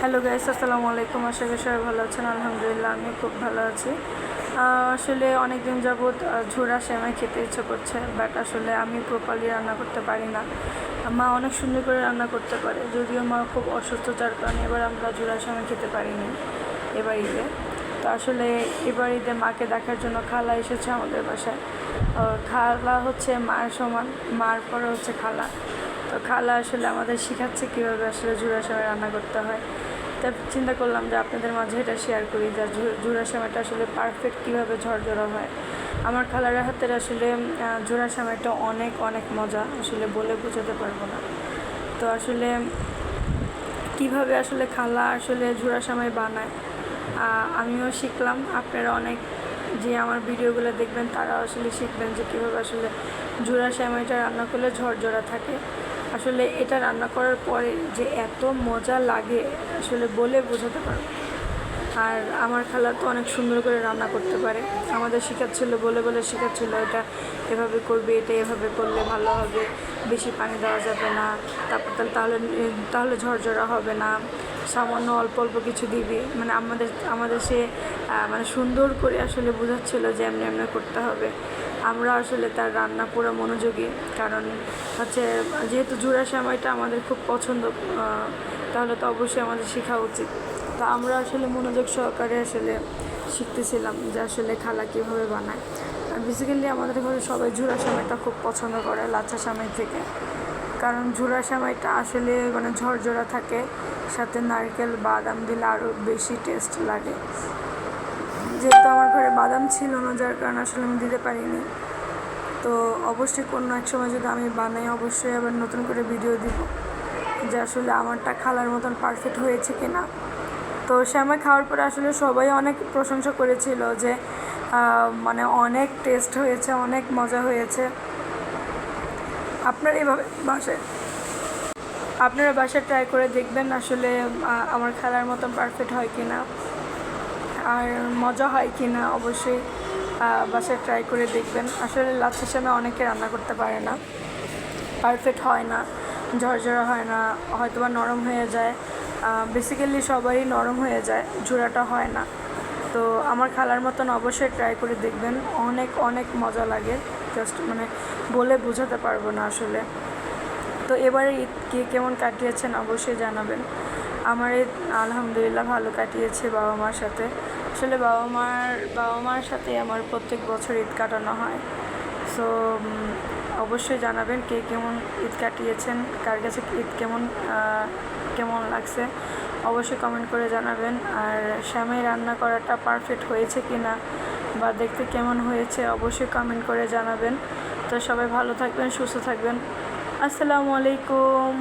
Hello guys, আসসালামু আলাইকুম। আশা করি সবাই ভালো আছেন। আলহামদুলিল্লাহ আমি খুব ভালো আছি। আসলে অনেক দিন যাবৎ ঝোড়া সেমাই খেতে ইচ্ছে করছে, বাট আসলে আমি প্রপারলি রান্না করতে পারি না। মা অনেক সুন্দর করে রান্না করতে পারে, যদিও মা খুব অসুস্থ, যার কারণে এবার আমরা ঝোড়া সেমাই খেতে পারিনি এবার ঈদে। তো আসলে এবার ঈদে মাকে দেখার জন্য খালা এসেছে আমাদের বাসায়। খালা হচ্ছে মায়ের সমান, মার পরে হচ্ছে খালা। তো খালা আসলে আমাদের শেখাচ্ছে কীভাবে আসলে ঝুরা সেমাই রান্না করতে হয়। তাই চিন্তা করলাম যে আপনাদের মাঝে এটা শেয়ার করি, যে ঝুরা সেমাইটা আসলে পারফেক্ট কীভাবে ঝরঝরা হয়। আমার খালার হাতের আসলে ঝুরা সেমাইটা অনেক অনেক মজা, আসলে বলে বোঝাতে পারবো না। তো আসলে কীভাবে আসলে খালা আসলে ঝুরা সেমাই বানায় আমিও শিখলাম। আপনারা অনেক যে আমার ভিডিওগুলো দেখবেন তারা আসলে শিখবেন যে কীভাবে আসলে ঝুরা সেমাইটা রান্না করলে ঝরঝরা থাকে। আসলে এটা রান্না করার পরে যে এত মজা লাগে আসলে বলে বোঝাতে পারবো। আর আমার খালা তো অনেক সুন্দর করে রান্না করতে পারে, আমাদের শেখাচ্ছিলো, বলে বলে শেখাচ্ছিলো এটা এভাবে করবে, এটা এভাবে করলে ভালো হবে, বেশি পানি দেওয়া যাবে না, তারপর তাহলে তাহলে ঝরঝরা হবে না, সামান্য অল্প অল্প কিছু দিবি, মানে আমাদের সে মানে সুন্দর করে আসলে বোঝাচ্ছিলো যে এমনি এমনি করতে হবে। আমরা আসলে তার রান্না পুরো মনোযোগী, কারণ হচ্ছে যেহেতু ঝুরা সেমাইটা আমাদের খুব পছন্দ, তাহলে তো অবশ্যই আমাদের শেখা উচিত। তো আমরা আসলে মনোযোগ সহকারে আসলে শিখতেছিলাম যে আসলে খালা কীভাবে বানায়। আর বেসিক্যালি আমাদের ঘরে সবাই ঝুরা সেমাইটা খুব পছন্দ করে লাচ্ছা সেমাই থেকে, কারণ ঝুরা সেমাইটা আসলে মানে ঝরঝরা থাকে, সাথে নারকেল বাদাম দিলে আরও বেশি টেস্ট লাগে। যেহেতু আমার ঘরে বাদাম ছিল না, যার কারণে আসলে আমি দিতে পারিনি। তো অবশ্যই কোনো এক সময় যদি আমি বানাই, অবশ্যই আবার নতুন করে ভিডিও দিব যে আসলে আমারটা খালার মতন পারফেক্ট হয়েছে কি না। তো সেমাই খাওয়ার পরে আসলে সবাই অনেক প্রশংসা করেছিল যে মানে অনেক টেস্ট হয়েছে, অনেক মজা হয়েছে। আপনারা বাসায় ট্রাই করে দেখবেন আসলে আমার খালার মতন পারফেক্ট হয় কি না, আর মজা হয় কি না। অবশ্যই বাসায় ট্রাই করে দেখবেন। আসলে লাচ্ছা সেমাই অনেকে রান্না করতে পারে না, পারফেক্ট হয় না, ঝরঝরা হয় না, হয়তো বা নরম হয়ে যায়। বেসিক্যালি সবারই নরম হয়ে যায়, ঝুরাটা হয় না। তো আমার খালার মতন অবশ্যই ট্রাই করে দেখবেন, অনেক অনেক মজা লাগে, জাস্ট মানে বলে বোঝাতে পারবো না আসলে। তো এবারে ঈদ কে কেমন কাটিয়েছেন অবশ্যই জানাবেন। আমার ঈদ আলহামদুলিল্লাহ ভালো কাটিয়েছে বাবা মার সাথে। আসলে বাবা মার সাথে আমার প্রত্যেক বছর ঈদ কাটানো হয়। সো অবশ্যই জানাবেন কে কেমন ঈদ কাটিয়েছেন, কার কাছে ঈদ কেমন লাগছে, অবশ্যই কমেন্ট করে জানাবেন। আর সেমাই রান্না করাটা পারফেক্ট হয়েছে কি না বা দেখতে কেমন হয়েছে অবশ্যই কমেন্ট করে জানাবেন। তো সবাই ভালো থাকবেন, সুস্থ থাকবেন। আসসালামু আলাইকুম।